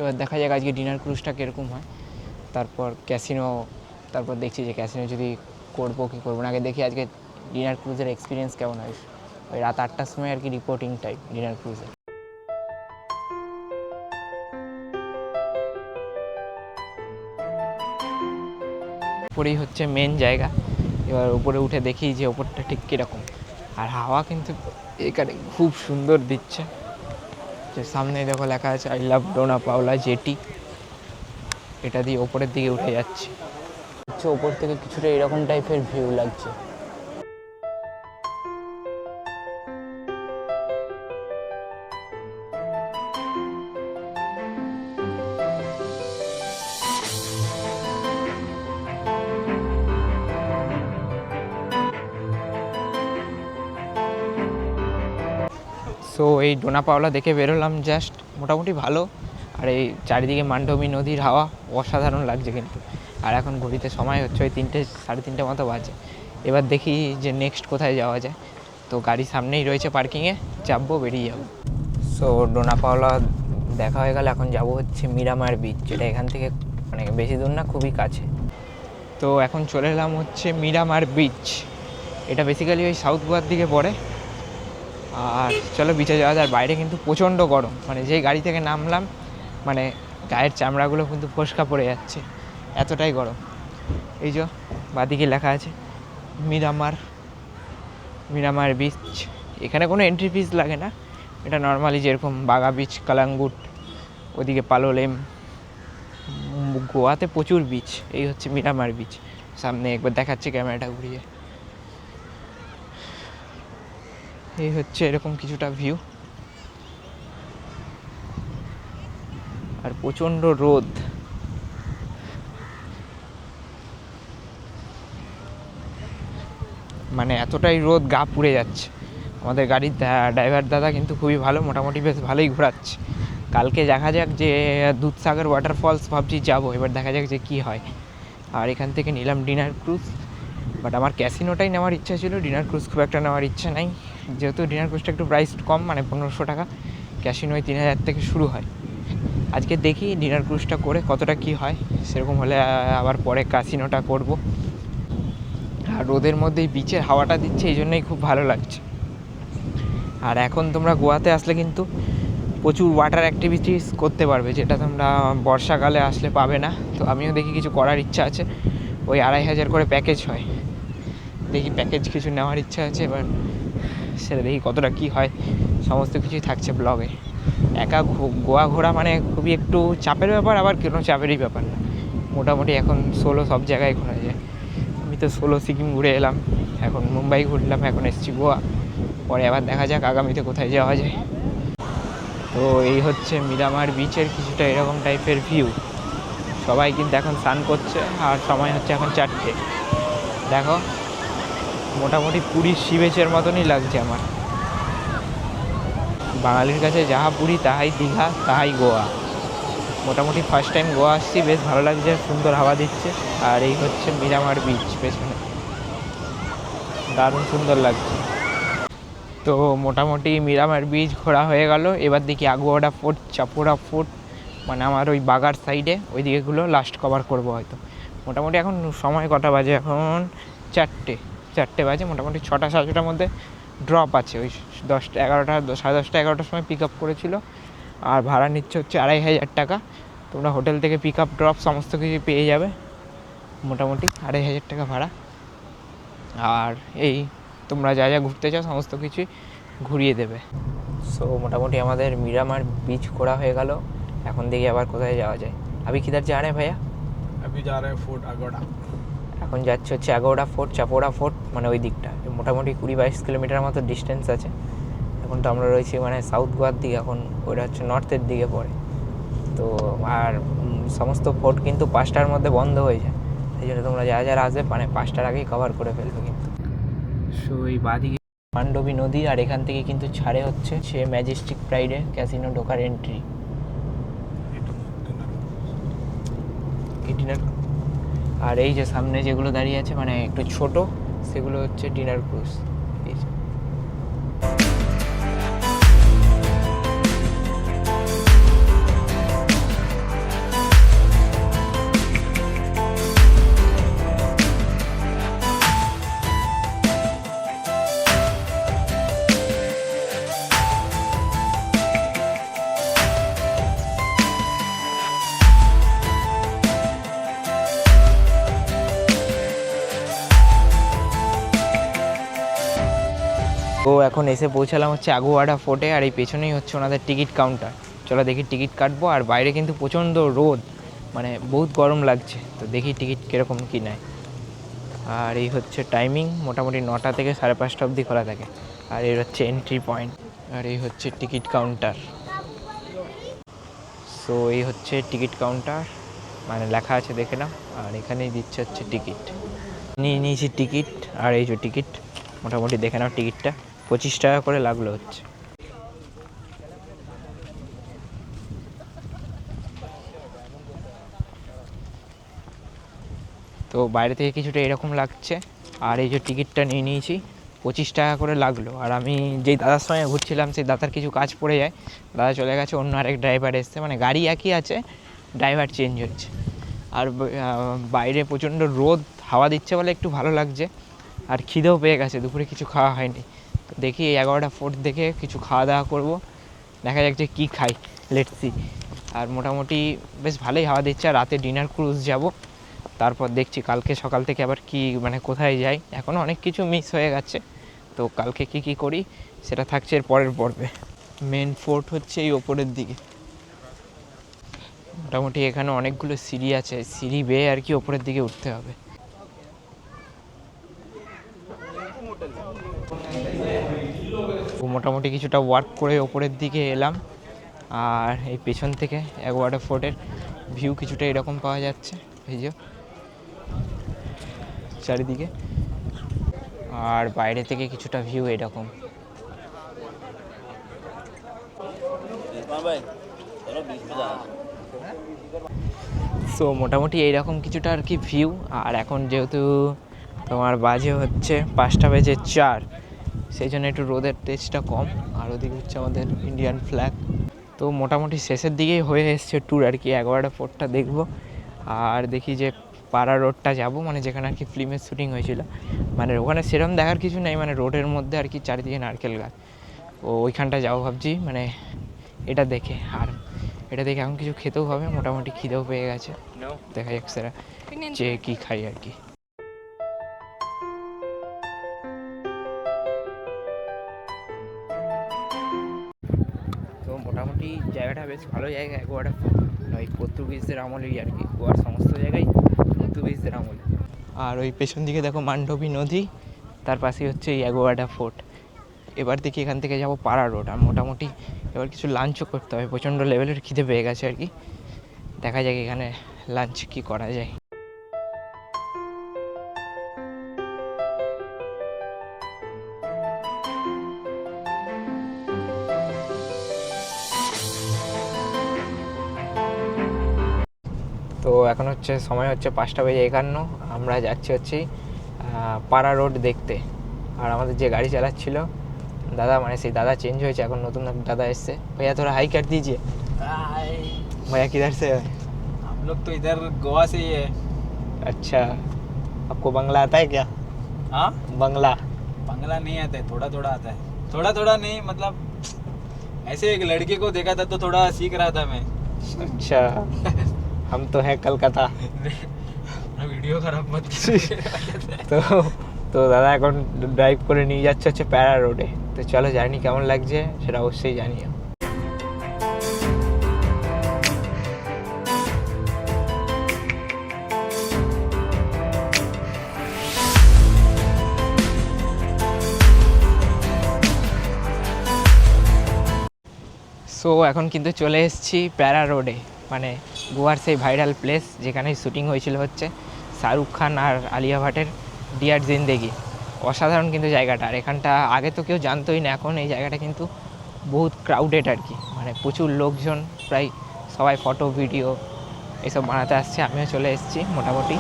এবার দেখা যাক আজকে ডিনার ক্রুজটা কীরকম হয়। তারপর ক্যাসিনো, তারপর দেখছি যে ক্যাসিনো যদি করবো কি করবো না, আগে দেখি আজকে ডিনার ক্রুজের এক্সপিরিয়েন্স কেমন হয়। ওই রাত 8টার সময় আর কি রিপোর্টিং টাইম ডিনার ক্রুজে। উপরেই হচ্ছে মেন জায়গা, এবার উপরে উঠে দেখি যে ওপরটা ঠিক কীরকম। আর হাওয়া কিন্তু এখানে খুব সুন্দর দিচ্ছে, যে সামনে দেখো লেখা আছে I love Dona Paula jetty, এটা দিয়ে ওপরের দিকে উঠে যাচ্ছে। হচ্ছে ওপর থেকে কিছুটা এরকম টাইপের ভিউ লাগছে। সো এই ডোনা পাওলা দেখে বেরোলাম জাস্ট, মোটামুটি ভালো। আর এই চারিদিকে মান্ডবী নদীর হাওয়া অসাধারণ লাগছে কিন্তু। আর এখন ঘড়িতে সময় হচ্ছে ওই 3টে সাড়ে 3টে মতো বাজে। এবার দেখি যে নেক্সট কোথায় যাওয়া যায়। তো গাড়ি সামনেই রয়েছে পার্কিংয়ে, চাপবো, বেরিয়ে যাবো। সো ডোনা পাওলা দেখা হয়ে গেল, এখন যাব হচ্ছে মিরামার বিচ, যেটা এখান থেকে মানে বেশি দূর না, খুবই কাছে। তো এখন চলে এলাম হচ্ছে মিরামার বিচ। এটা বেসিক্যালি ওই সাউথ গোয়ার দিকে পড়ে। আর চলো বিচে যাওয়া যায়। বাইরে কিন্তু প্রচণ্ড গরম, মানে যেই গাড়ি থেকে নামলাম মানে গায়ের চামড়াগুলো কিন্তু ফোসকা পড়ে যাচ্ছে, এতটাই গরম। এই যে বাদিকে লেখা আছে মিরামার বিচ। এখানে কোনো এন্ট্রি ফিস লাগে না, এটা নর্মালি যেরকম বাগা বিচ, কালাঙ্গুট, ওদিকে পালোলেম, গোয়াতে প্রচুর বিচ। এই হচ্ছে মিরামার বিচ। সামনে একবার দেখাচ্ছি ক্যামেরাটা ঘুরিয়ে, এই হচ্ছে এরকম কিছুটা ভিউ। আর প্রচণ্ড রোদ, মানে এতটাই রোদ গা পুড়ে যাচ্ছে। আমাদের গাড়ির ড্রাইভার দাদা কিন্তু খুবই ভালো, মোটামুটি বেশ ভালোই ঘোরাচ্ছে। কালকে দেখা যাক যে দুধসাগর ওয়াটারফলস ভাবছি যাবো, এবার দেখা যাক যে কী হয়। আর এখান থেকে নিলাম ডিনার ক্রুজ, বাট আমার ক্যাসিনোটাই নেওয়ার ইচ্ছা ছিল, ডিনার ক্রুজ খুব একটা নেওয়ার ইচ্ছা নাই, যেহেতু ডিনার ক্রুজটা একটু প্রাইস কম, মানে 1500 টাকা। ক্যাসিনোয় 3000 থেকে শুরু হয়। আজকে দেখি ডিনার ক্রুজটা করে কতটা কি হয়, সেরকম হলে আবার পরে ক্যাসিনোটা করব। আর রোদের মধ্যেই বিচের হাওয়াটা দিচ্ছে, এই জন্যই খুব ভালো লাগছে। আর এখন তোমরা গোয়াতে আসলে কিন্তু প্রচুর ওয়াটার অ্যাক্টিভিটিস করতে পারবে, যেটা তোমরা বর্ষাকালে আসলে পাবে না। তো আমিও দেখি কিছু করার ইচ্ছা আছে। ওই 2500 করে প্যাকেজ হয়, দেখি প্যাকেজ কিছু নেওয়ার ইচ্ছা আছে। এবার সেটা দেখি কতটা কী হয়, সমস্ত কিছুই থাকছে ব্লগে। একা গোয়া ঘোরা মানে খুবই একটু চাপের ব্যাপার, আবার কোনো চাপেরই ব্যাপার না। মোটামুটি এখন সোলো সব জায়গায় ঘোরা যায়। আমি তো সোলো সিকিম ঘুরে এলাম, এখন মুম্বাই ঘুরলাম, এখন এসেছি গোয়া। পরে আবার দেখা যাক আগামীতে কোথায় যাওয়া যায়। তো এই হচ্ছে মিরামার বিচের কিছুটা এরকম টাইপের ভিউ। সবাই কিন্তু এখন স্নান করছে, আর সময় হচ্ছে এখন 4টে। দেখো মোটামুটি পুরীর সি বিচের মতনই লাগছে আমার। বাঙালির কাছে যাহা পুরী তাহাই দীঘা তাহাই গোয়া। মোটামুটি ফার্স্ট টাইম গোয়া আসছি, বেশ ভালো লাগছে, সুন্দর হাওয়া দিচ্ছে। আর এই হচ্ছে মিরামার বিচ পেছনে, দারুণ সুন্দর লাগছে। তো মোটামুটি মিরামার বিচ ঘোরা হয়ে গেল। এবার দেখি আগুয়াডা ফোর্ট, চাপোরা ফোর্ট, মানে আমার ওই বাগার সাইডে ওই দিকেগুলো লাস্ট কভার করবো হয়তো। মোটামুটি এখন সময় কটা বাজে, এখন 4টে বাজে। মোটামুটি 6টা সাড়ে 6টার মধ্যে ড্রপ আছে। ওই 10টা 11টা সাড়ে 10টা 11টার সময় পিক আপ করেছিল। আর ভাড়া নিচ্ছে হচ্ছে 2500 টাকা। তোমরা হোটেল থেকে পিক আপ ড্রপ সমস্ত কিছু পেয়ে যাবে, মোটামুটি 2500 টাকা ভাড়া। আর এই তোমরা যা যা ঘুরতে চাও সমস্ত কিছুই ঘুরিয়ে দেবে। সো মোটামুটি আমাদের মিরামার বিচ ঘোরা হয়ে গেল। এখন দেখি আবার কোথায় যাওয়া যায়। अभी किधर जा रहे हैं भैया? अभी जा रहे हैं फोर्ट अगोड़ा। এখন যাচ্ছে হচ্ছে আগোড়া ফোর্ট, চাপোড়া ফোর্ট, মানে ওই দিকটা মোটামুটি 20-22 কিলোমিটার মতো ডিস্টেন্স আছে। এখন তো আমরা রয়েছি মানে সাউথ গোয়ার দিকে, এখন ওইটা হচ্ছে নর্থের দিকে পড়ে। তো আর সমস্ত ফোর্ট কিন্তু 5টার মধ্যে বন্ধ হয়ে যায়, সেই জন্য তোমরা যারা যারা আসবে মানে 5টার আগেই কভার করে ফেলবে কিন্তু। সো এই বাদিকে মান্ডবী নদী, আর এখান থেকে কিন্তু ছাড়ে হচ্ছে সে ম্যাজেস্টিক প্রাইডে ক্যাসিনো ঢোকার এন্ট্রি। ডিনার, আর এই যে সামনে যেগুলো দাঁড়িয়ে আছে মানে একটু ছোট, সেগুলো হচ্ছে ডিনার ক্রুজ। এই যে তো এখন এসে পৌঁছালাম হচ্ছে আগুয়াডা ফোর্টে, আর এই পেছনেই হচ্ছে ওনাদের টিকিট কাউন্টার। চলো দেখি টিকিট কাটবো। আর বাইরে কিন্তু প্রচণ্ড রোদ, মানে বহুত গরম লাগছে, তো দেখি টিকিট কীরকম কী নেয়। আর এই হচ্ছে টাইমিং, মোটামুটি 9টা থেকে 5:30 অবধি খোলা থাকে। আর এই হচ্ছে এন্ট্রি পয়েন্ট, আর এই হচ্ছে টিকিট কাউন্টার। সো এই হচ্ছে টিকিট কাউন্টার, মানে লেখা আছে দেখে নাও। আর এখানেই দিচ্ছে হচ্ছে টিকিট, নিয়ে নিয়েছি টিকিট। আর এই যে টিকিট, মোটামুটি দেখে নাও টিকিটটা 25 টাকা করে লাগলো হচ্ছে। তো বাইরে থেকে কিছুটা এরকম লাগছে। আর এই যে টিকিটটা নিয়ে নিয়েছি, 25 টাকা করে লাগলো। আর আমি যেই দাদার সঙ্গে ঘুরছিলাম সেই দাদার কিছু কাজ পড়ে যায়, দাদা চলে গেছে, অন্য আরেক ড্রাইভার এসছে, মানে গাড়ি একই আছে, ড্রাইভার চেঞ্জ হচ্ছে। আর বাইরে প্রচণ্ড রোদ, হাওয়া দিচ্ছে বলে একটু ভালো লাগছে। আর খিদেও পেয়ে গেছে, দুপুরে কিছু খাওয়া হয়নি। তো দেখি এই 11টা ফোর্ট দেখে কিছু খাওয়া দাওয়া করবো, দেখা যাক যে কী খাই, লেটস সি। আর মোটামুটি বেশ ভালোই হাওয়া দিচ্ছে। আর রাতে ডিনার ক্রুজ যাব, তারপর দেখছি কালকে সকাল থেকে আবার কি, মানে কোথায় যাই। এখনও অনেক কিছু মিস হয়ে গেছে, তো কালকে কি কি করি সেটা থাকছে এর পরের পর্বে। মেন ফোর্ট হচ্ছে এই ওপরের দিকে, মোটামুটি এখানে অনেকগুলো সিঁড়ি আছে, সিঁড়ি বেয়ে আর কি ওপরের দিকে উঠতে হবে। মোটামুটি কিছুটা ওয়ার্ক করে ওপরের দিকে এলাম। আর এই পেছন থেকে আগুয়াডা ফোর্টের ভিউ কিছুটা এরকম পাওয়া যাচ্ছে, এই যে চারিদিকে। আর বাইরে থেকে কিছুটা ভিউ এরকম। সো মোটামুটি এইরকম কিছুটা আর কি ভিউ। আর এখন যেহেতু তোমার বাজে হচ্ছে 5:04, সেই জন্য একটু রোদের তেজটা কম। আর ওদিকে হচ্ছে আমাদের ইন্ডিয়ান ফ্ল্যাগ। তো মোটামুটি শেষের দিকেই হয়ে এসছে ট্যুর আর কি, আগুয়াডা ফোর্টটা দেখবো। আর দেখি যে পাড়া রোডটা যাব, মানে যেখানে আর কি ফিল্মের শ্যুটিং হয়েছিল। মানে ওখানে সেরকম দেখার কিছু নেই, মানে রোডের মধ্যে আর কি চারিদিকে নারকেল গাছ, ওইখানটা যাবো ভাবছি, মানে এটা দেখে। আর এটা দেখে এখন কিছু খেতেও হবে, মোটামুটি খিদেও পেয়ে গেছে, দেখা যাক সেটা যে কী খাই আর কি। তো মোটামুটি জায়গাটা বেশ ভালো জায়গা, আগুয়াডা ফোর্ট। ওই পর্তুগিজদের আমলেরই আর কি, গোয়ার সমস্ত জায়গায় পর্তুগিজদের আমলে। আর ওই পেছন দিকে দেখো মান্ডবী নদী, তার পাশেই হচ্ছে এই আগুয়াডা ফোর্ট। এবার দেখি এখান থেকে যাব পাড়া রোড। আর মোটামুটি এবার কিছু লাঞ্চও করতে হবে, প্রচণ্ড লেভেলের খিদে পেয়ে গেছে আর কি। দেখা যাক এখানে লাঞ্চ কি করা যায়। তো এখন হচ্ছে সময় হচ্ছে 5:51, আমরা যাচ্ছি হচ্ছে পাড়া রোড দেখতে। আর আমাদের যে গাড়ি চালাচ্ছিল দাদা, মানে সেই দাদা চেঞ্জ হয়েছে, এখন নতুন দাদা এসছে। भैया थोड़ा हाई कर दीजिए। भैया किधर से है? हम लोग तो इधर गोवा से ही है। अच्छा, आपको बंगला आता है क्या? हाँ, बंगला बंगला नहीं आता है, थोड़ा थोड़ा आता है। थोड़ा थोड़ा नहीं, मतलब ऐसे एक लड़के को देखा था तो थोड़ा सीख रहा था मैं। अच्छा हम तो हैं कलकत्ता। वीडियो खराब मत তো দাদা এখন ড্রাইভ করে নিয়ে যাচ্ছে হচ্ছে প্যারা রোডে। তো চলো জার্নি কেমন লাগছে সেটা অবশ্যই জানিও। সো এখন কিন্তু চলে এসেছি প্যারা রোডে, মানে গোয়ার সেই ভাইরাল প্লেস যেখানে শ্যুটিং হয়েছিল হচ্ছে শাহরুখ খান আর আলিয়া ভাটের ডিয়ার জিন্দেগি। অসাধারণ কিন্তু জায়গাটা। আর এখানটা আগে তো কেউ জানতোই না, এখন এই জায়গাটা কিন্তু বহুত ক্রাউডেড আর কি, মানে প্রচুর লোকজন, প্রায় সবাই ফটো ভিডিও এসব বানাতে আসছে। আমিও চলে এসেছি মোটামুটি।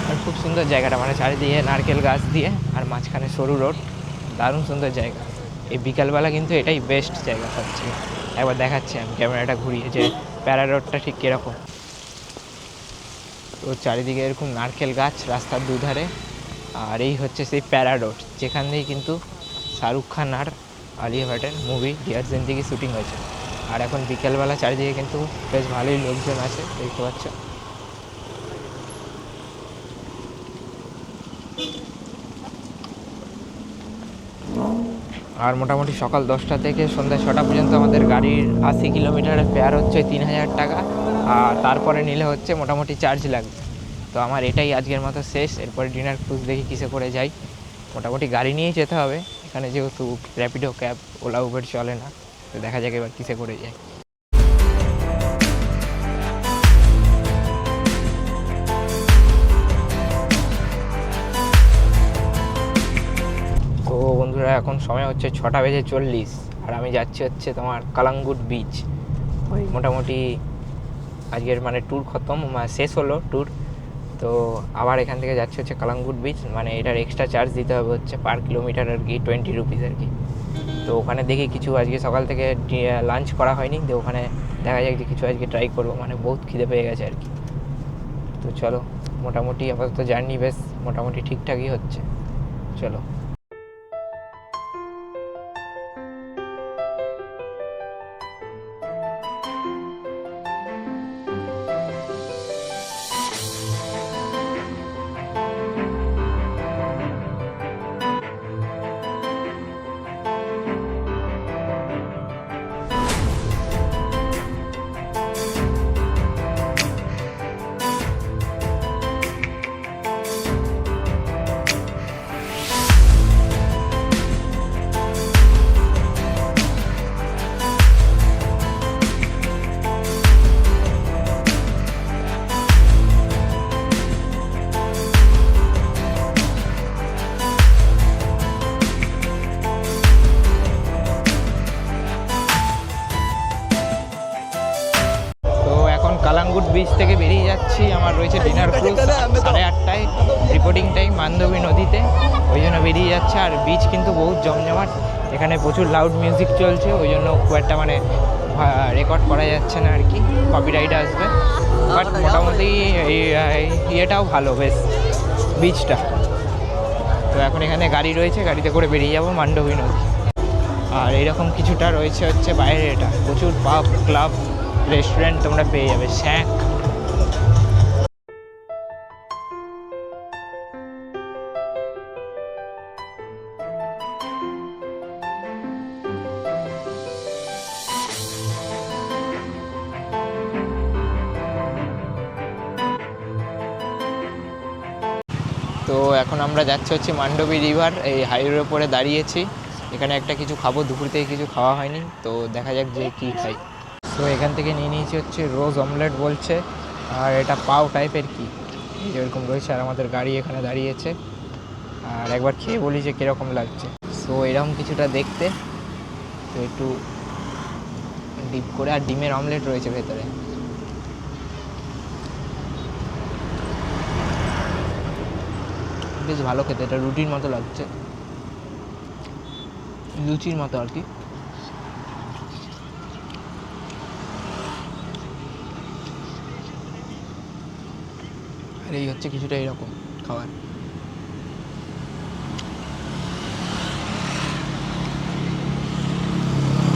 আর খুব সুন্দর জায়গাটা, মানে চারিদিকে নারকেল গাছ দিয়ে আর মাঝখানে সরু রোড, দারুণ সুন্দর জায়গা। এই বিকালবেলা কিন্তু এটাই বেস্ট জায়গা সবচেয়ে। একবার দেখাচ্ছি আমি ক্যামেরাটা ঘুরিয়ে যে প্যারা রোডটা ঠিক কীরকম। তো চারিদিকে এরকম নারকেল গাছ রাস্তার দুধারে। আর এই হচ্ছে সেই প্যারা রোড, যেখান দিয়ে কিন্তু শাহরুখ খান আর আলিয়া ভাটের মুভি ডিয়ার জিন্দেগি শ্যুটিং হয়েছে। আর এখন বিকেলবেলা চারিদিকে কিন্তু বেশ ভালোই লোকজন আছে, দেখতে পাচ্ছ। আর মোটামুটি সকাল 10টা থেকে সন্ধ্যা 6টা পর্যন্ত আমাদের গাড়ির 80 কিলোমিটারের ফেয়ার হচ্ছে 3000 টাকা, আর তারপরে নিলে হচ্ছে মোটামুটি চার্জ লাগবে। তো আমার এটাই আজকের মতো শেষ। এরপরে ডিনার ক্রুজ দেখি কিসে করে যাই। মোটামুটি গাড়ি নিয়েই যেতে হবে, এখানে যেহেতু র্যাপিডো, ক্যাব, ওলা, উবের চলে না। তো দেখা যাক এবার কিসে করে যাই। তো বন্ধুরা এখন সময় হচ্ছে 6:40, আর আমি যাচ্ছি হচ্ছে তোমার কালাঙ্গুট বিচ। ওই মোটামুটি আজকের মানে ট্যুর খতম, শেষ হলো ট্যুর। তো আবার এখান থেকে যাচ্ছে হচ্ছে কালাঙ্গুট বিচ, মানে এটার এক্সট্রা চার্জ দিতে হবে হচ্ছে পার কিলোমিটার আর কি 20 রুপিস আর কি। তো ওখানে দেখি কিছু, আজকে সকাল থেকে লাঞ্চ করা হয়নি, তো ওখানে দেখা যাক যে কিছু আজকে ট্রাই করবো, মানে বহুত খিদে পেয়ে গেছে আর কি। তো চলো, মোটামুটি আপাতত জার্নি বেশ মোটামুটি ঠিকঠাকই হচ্ছে, চলো। কালাঙ্গুট বিচ থেকে বেরিয়ে যাচ্ছি, আমার রয়েছে ডিনার ক্রুজ 8:30টায়, রিপোর্টিং টাইম মান্ধবী নদীতে, ওই জন্য বেরিয়ে যাচ্ছে। আর বিচ কিন্তু বহুত জমজমাট, এখানে প্রচুর লাউড মিউজিক চলছে, ওই জন্য খুব একটা মানে রেকর্ড করা যাচ্ছে না আর কি, কপিরাইট আসবে। বাট মোটামুটি ইয়েটাও ভালো বেশ, বিচটা। তো এখন এখানে গাড়ি রয়েছে, গাড়িতে করে বেরিয়ে যাবো মান্ডবী নদী। আর এইরকম কিছুটা রয়েছে হচ্ছে বাইরে, এটা প্রচুর পাব, ক্লাব, রেস্টুরেন্ট তোমরা পেয়ে যাবে, শ্যাক। তো এখন আমরা যাচ্ছি হচ্ছে মান্ডবী রিভার, এই হাইওয়ের উপরে দাঁড়িয়েছি। এখানে একটা কিছু খাবো, দুপুর থেকে কিছু খাওয়া হয়নি, তো দেখা যাক যে কী খাই। তো এখান থেকে নিয়ে নিয়েছি হচ্ছে রোজ অমলেট বলছে, আর এটা পাও টাইপের কি এরকম রয়েছে। আর আমাদের গাড়ি এখানে দাঁড়িয়েছে, আর একবার খেয়ে বলি যে কীরকম লাগছে। সো এরকম কিছুটা দেখতে, তো একটু ডিপ করে, আর ডিমের অমলেট রয়েছে ভেতরে। বেশ ভালো খেতে, এটা রুটির মতো লাগছে, লুচির মতো আর কি। আর এই হচ্ছে কিছুটা এরকম খাবার।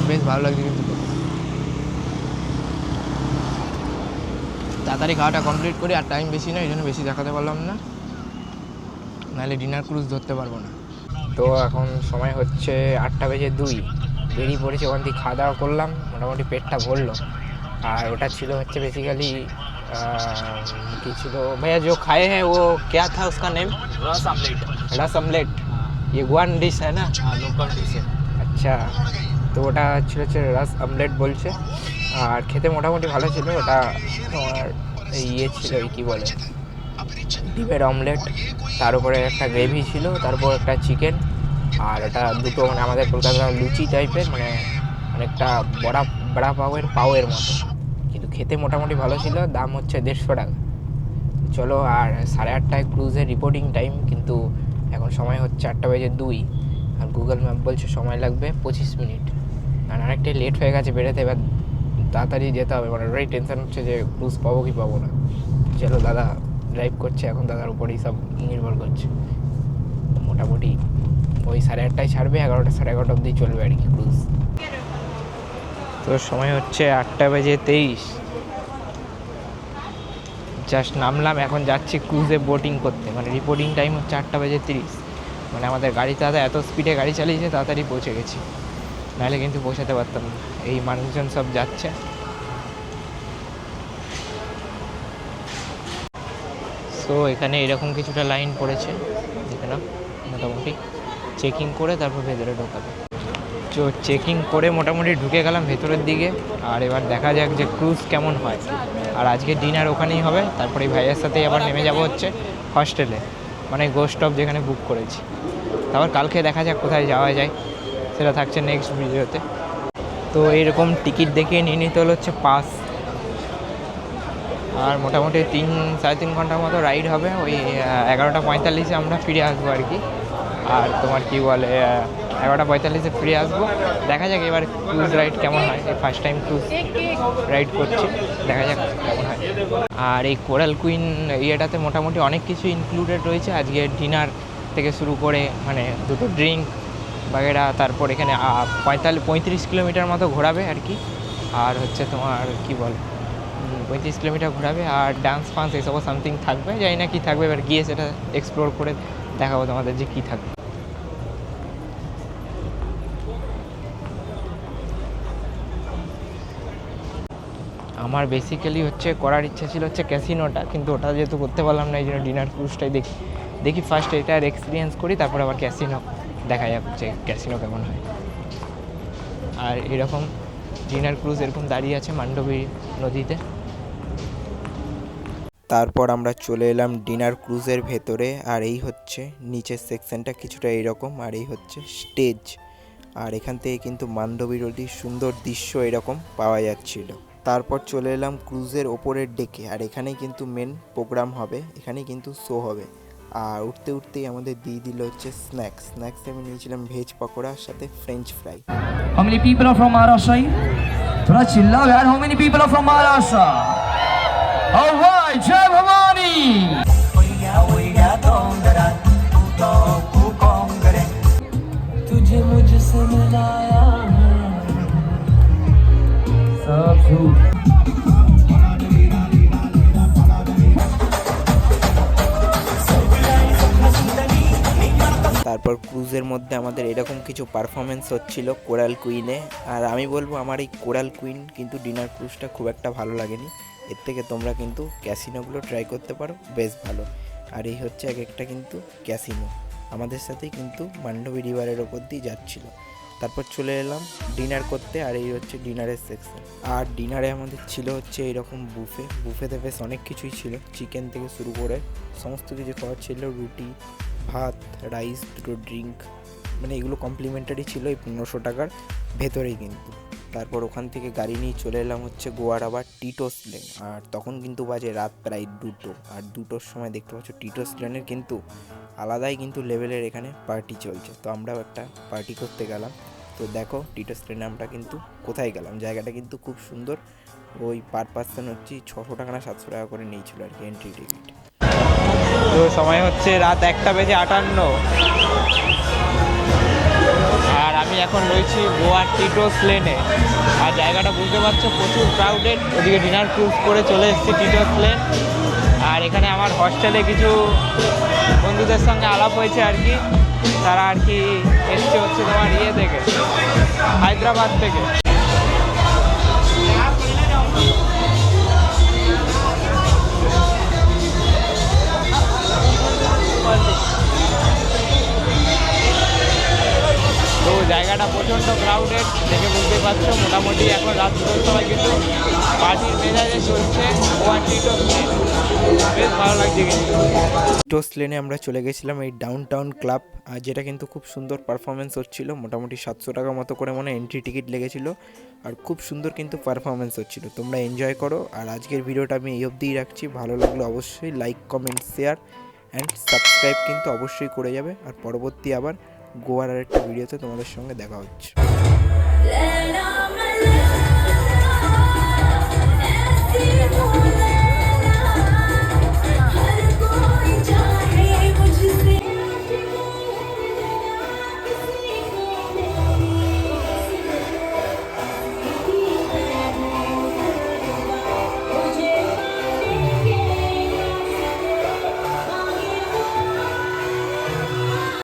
বেশ ভালো লাগছে, কিন্তু তাড়াতাড়ি খাওয়াটা কমপ্লিট করি, আর টাইম বেশি না, এই জন্য বেশি দেখাতে পারলাম না, নাহলে ডিনার ক্রুজ ধরতে পারবো না। তো এখন সময় হচ্ছে 8:02, বেরিয়ে পড়েছি ওখান থেকে, খাওয়া দাওয়া করলাম, মোটামুটি পেটটা ভরলো। আর ওটা ছিল হচ্ছে বেসিক্যালি কি ছিল भैया जो खाए हैं वो क्या था उसका नेम? रस आमलेट। रस ऑमलेट, ये गोवान डिश है ना? हाँ, लोकल डिश है। আচ্ছা, তো ওটা ছিল হচ্ছে রাস অমলেট বলছে, আর খেতে মোটামুটি ভালো ছিল। ওটা তোমার ইয়ে ছিল, কী বলে, ডিমের অমলেট, তার উপরে একটা গ্রেভি ছিল, তারপর একটা চিকেন, আর এটা দুটো মানে আমাদের কলকাতার লুচি টাইপের, মানে অনেকটা বড়া পাওয়ের মতো, কিন্তু খেতে মোটামুটি ভালো ছিল। দাম হচ্ছে 150 টাকা। চলো, আর 8:30টায় ক্রুজের রিপোর্টিং টাইম, কিন্তু এখন সময় হচ্ছে 8:02, আর গুগল ম্যাপ বলছে সময় লাগবে 25 মিনিট। আর অনেকটাই লেট হয়ে গেছে বেরোতে, এবার তাড়াতাড়ি যেতে হবে, মানে ওটাই টেনশন হচ্ছে যে ক্রুজ পাবো কি পাবো না। চলো, দাদা ড্রাইভ করছে, এখন দাদার উপরেই সব নির্ভর করছে। মোটামুটি ওই 8:30টায় ছাড়বে, 11টা 11:30 অবধি চলবে আর কি ক্রুজ। তো সময় হচ্ছে 8:23, জাস্ট নামলাম, এখন যাচ্ছি ক্রুজে বোটিং করতে, মানে রিপোর্টিং টাইম হচ্ছে 8:30। মানে আমাদের গাড়িতে দাদা এত স্পিডে গাড়ি চালিয়েছে, তাড়াতাড়ি পৌঁছে গেছি, নাহলে কিন্তু পৌঁছাতে পারতাম না। এই মানুষজন সব যাচ্ছে। তো এখানে এরকম কিছুটা লাইন পড়েছে, দেখে না, মোটামুটি চেকিং করে তারপর ভেতরে ঢোকাবে। তো চেকিং করে মোটামুটি ঢুকে গেলাম ভেতরের দিকে। আর এবার দেখা যাক যে ক্রুজ কেমন হয়। আর আজকে ডিনার ওখানেই হবে, তারপরে এই ভাইয়ের সাথেই আবার নেমে যাব হচ্ছে হস্টেলে, মানে গোস্ট অফ যেখানে বুক করেছি। তারপর কালকে দেখা যাক কোথায় যাওয়া যায়, সেটা থাকছে নেক্সট ভিডিওতে। তো এইরকম টিকিট দেখিয়ে নিয়ে নিতে হলো হচ্ছে পাস। আর মোটামুটি 3-3.5 ঘন্টার মতো রাইড হবে। ওই 11:45 আমরা ফিরে আসবো আর কি। আর তোমার কি বলে 11:45 ফিরে আসবো। দেখা যাক এবার ক্রুজ রাইড কেমন হয়। এই ফার্স্ট টাইম ক্রুজ রাইড করছি, দেখা যাক কেমন হয়। আর এই কোরাল কুইন ইয়েটাতে মোটামুটি অনেক কিছু ইনক্লুডেড রয়েছে। আজকে ডিনার থেকে শুরু করে মানে দুটো ড্রিঙ্ক বাগেরা, তারপর এখানে 35 কিলোমিটার মতো ঘোরাবে আর কি। আর হচ্ছে তোমার কি বল 35 কিলোমিটার ঘোরাবে। আর ডান্স ফান্স এসবও সামথিং থাকবে, জানি না কী থাকবে, এবার গিয়ে সেটা এক্সপ্লোর করে দেখাবো তোমাদের যে কী থাকবে। আমার বেসিক্যালি হচ্ছে করার ইচ্ছা ছিল হচ্ছে ক্যাসিনোটা, কিন্তু ওটা যেহেতু করতে পারলাম না, এই জন্য ডিনার ক্রুজটাই দেখি ফার্স্ট এটার এক্সপিরিয়েন্স করি, তারপর আবার ক্যাসিনো দেখা যাক যে ক্যাসিনো কেমন হয়। আর এরকম ডিনার ক্রুজ এরকম দাঁড়িয়ে আছে মান্ডবী নদীতে। তারপর আমরা চলে এলাম ডিনার ক্রুজের ভেতরে। আর এই হচ্ছে নিচের সেকশনটা কিছুটা এইরকম, আর এই হচ্ছে স্টেজ। আর এখান থেকে কিন্তু মান্ডবী নদীর সুন্দর দৃশ্য এরকম পাওয়া যাচ্ছিল। তারপর চলে এলাম ক্রুজের ওপরের ডেকে। আর এখানেই কিন্তু মেন প্রোগ্রাম হবে, এখানেই কিন্তু শো হবে। আর উঠতে উঠতেই আমাদের দিয়ে দিল হচ্ছে স্ন্যাক্স আমি নিয়েছিলাম ভেজ পকোড়ার সাথে French fry. How many people are from Maharashtra? थोड़ा चिल्लाओ यार. How many people are from Maharashtra? All right, Jai Bhavani. तुझे मुझसे मिलाया है सब झूठ। তারপর ক্রুজের মধ্যে আমাদের এরকম কিছু পারফরমেন্স হচ্ছিল কোরাল কুইনে। আর আমি বলবো আমার এই কোরাল কুইন কিন্তু ডিনার ক্রুজটা খুব একটা ভালো লাগেনি। এর থেকে তোমরা কিন্তু ক্যাসিনোগুলো ট্রাই করতে পারো, বেশ ভালো। আর এই হচ্ছে এক একটা কিন্তু ক্যাসিনো আমাদের সাথেই কিন্তু মান্ডবী রিভারের ওপর দিয়ে যাচ্ছিল। তারপর চলে এলাম ডিনার করতে। আর এই হচ্ছে ডিনারের সেকশন। আর ডিনারে আমাদের ছিল হচ্ছে এইরকম বুফেতে বেশ অনেক কিছুই ছিল, চিকেন থেকে শুরু করে সমস্ত কিছু খাওয়ার ছিল, রুটি, ভাত, রাইস, দুটো ড্রিঙ্ক, মানে এগুলো কমপ্লিমেন্টারি ছিল এই 1500 টাকার ভেতরেই কিন্তু। তারপর ওখান থেকে গাড়ি নিয়ে চলে এলাম হচ্ছে গোয়ার আবার টিটোস লেন। আর তখন কিন্তু বাজে রাত প্রায় 2টো। আর 2টোর সময় দেখতে পাচ্ছ টিটোস লেনের কিন্তু আলাদাই কিন্তু লেভেলের এখানে পার্টি চলছে। তো আমরাও একটা পার্টি করতে গেলাম। তো দেখো টিটোস লেনে আমরা কিন্তু কোথায় গেলাম, জায়গাটা কিন্তু খুব সুন্দর। ওই পার পার্সন হচ্ছে 600 টাকা না 700 টাকা করে নিয়েছিল আর কি এন্ট্রি টিকিট। তো সময় হচ্ছে রাত 1:58। আর আমি এখন রয়েছি গোয়ার টিটোস লেনে। আর জায়গাটা বুঝতে পারছো প্রচুর ক্রাউডেড। ওদিকে ডিনার ক্রুজ করে চলে এসেছি টিটোস লেন। আর এখানে আমার হস্টেলে কিছু বন্ধুদের সঙ্গে আলাপ হয়েছে আর কি, তারা আর কি এসছে হচ্ছে তোমার ইয়ে থেকে, হায়দ্রাবাদ থেকে। তো জায়গাটা প্রচণ্ড ক্রাউডেড দেখে বুঝতে পারছো। মোটামুটি এখন রাত 2টোর সময় কিন্তু পার্টির মেজাজে চলছে গোয়ার টিটোস লেন, বেশ ভালো লাগছে কিন্তু। টিটোস লেনে আমরা চলে গেছিলাম এই ডাউন টাউন ক্লাব, আর যেটা কিন্তু খুব সুন্দর পারফরমেন্স হচ্ছিল। মোটামুটি 700 টাকা মতো করে মনে এন্ট্রি টিকিট লেগেছিল। আর খুব সুন্দর কিন্তু পারফরমেন্স হচ্ছিল, তোমরা এনজয় করো। আর আজকের ভিডিওটা আমি এই অবধিই রাখছি। ভালো লাগলে অবশ্যই like, comment, share and subscribe কিন্তু অবশ্যই করে যাবে। আর পরবর্তী আবার গোয়ার আরেকটা ভিডিওতে তোমাদের সঙ্গে দেখা হচ্ছে।